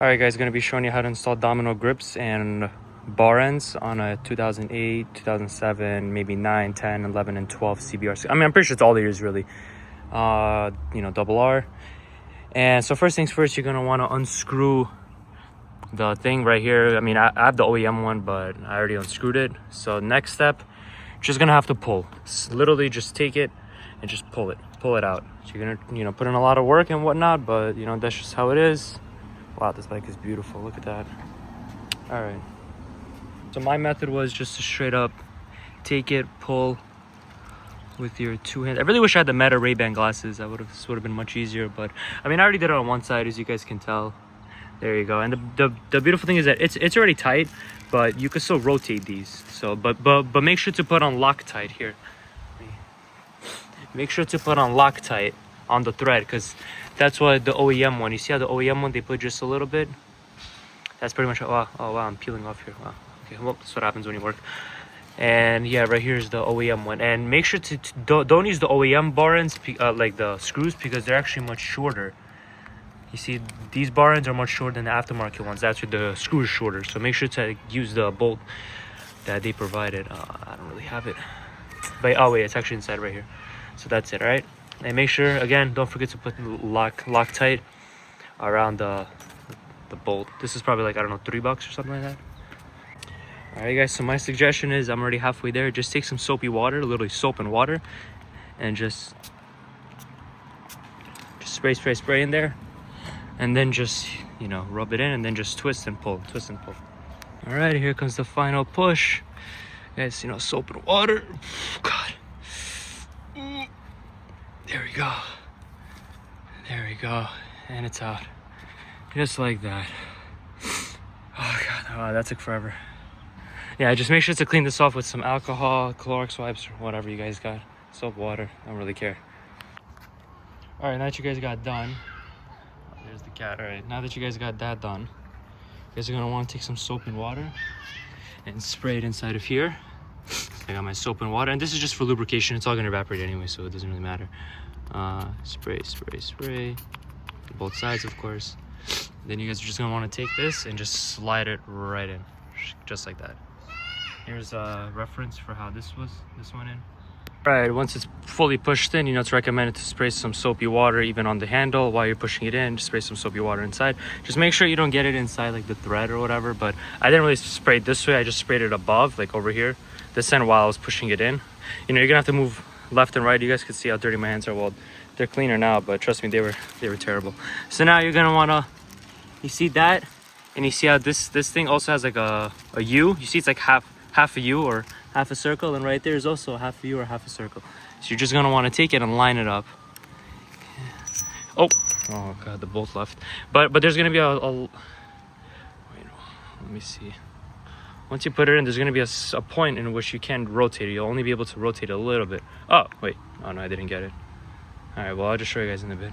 Alright guys, going to be showing you how to install domino grips and bar ends on a 2008, 2007, maybe 9, 10, 11, and 12 CBR. I mean, I'm pretty sure it's all the years really. Double R. And so first things first, you're going to want to unscrew the thing right here. I mean, I have the OEM one, but I already unscrewed it. So next step, just going to have to pull. Literally just take it and just pull it out. So you're going to, put in a lot of work and whatnot, but that's just how it is. Wow, this bike is beautiful. Look at that. All right. So my method was just to straight up take it, pull with your two hands. I really wish I had the Meta Ray-Ban glasses. This would have been much easier. But I mean, I already did it on one side, as you guys can tell. There you go. And the beautiful thing is that it's already tight, but you can still rotate these. So, but make sure to put on Loctite here. Make sure to put on Loctite on the thread, because that's what the OEM one, you see how the OEM one, they put just a little bit? That's pretty much, oh wow, I'm peeling off here. Wow. Okay, well, that's what happens when you work. And yeah, right here is the OEM one. And make sure to don't use the OEM bar ends, like the screws, because they're actually much shorter. You see, these bar ends are much shorter than the aftermarket ones. That's where the screw is shorter. So make sure to use the bolt that they provided. I don't really have it. But, oh wait, it's actually inside right here. So that's it, all right? And make sure, again, don't forget to put Loctite around the bolt. This is probably like, I don't know, $3 or something like that. All right, guys, so my suggestion is, I'm already halfway there. Just take some soapy water, literally soap and water, and just spray in there. And then just, rub it in, and then just twist and pull. All right, here comes the final push. Guys, soap and water. God. There we go. And it's out. Just like that. Oh God, that took forever. Yeah, just make sure to clean this off with some alcohol, Clorox wipes, or whatever you guys got. Soap, water, I don't really care. All right, now that you guys got done, there's the cat. All right, now that you guys got that done, you guys are gonna want to take some soap and water and spray it inside of here. I got my soap and water, and this is just for lubrication. It's all gonna evaporate anyway, so it doesn't really matter. Spray, both sides, of course. Then you guys are just gonna want to take this and just slide it right in, just like that. Here's a reference for how this went in. Right, once it's fully pushed in, it's recommended to spray some soapy water even on the handle while you're pushing it in. Just spray some soapy water inside. Just make sure you don't get it inside like the thread or whatever, but I didn't really spray it this way. I just sprayed it above, like over here, this end, while I was pushing it in. You're gonna have to move left and right. You guys can see how dirty my hands are. Well, they're cleaner now, but trust me, they were terrible. So now you're gonna wanna, you see that, and you see how this thing also has like a U. You see it's like half a U or half a circle, and right there is also half a U or half a circle. So you're just gonna want to take it and line it up. Oh God, the bolt left. But there's gonna be wait, let me see. Once you put it in, there's gonna be a point in which you can rotate it. You'll only be able to rotate it a little bit. Oh wait, oh no, I didn't get it. All right, well, I'll just show you guys in a bit.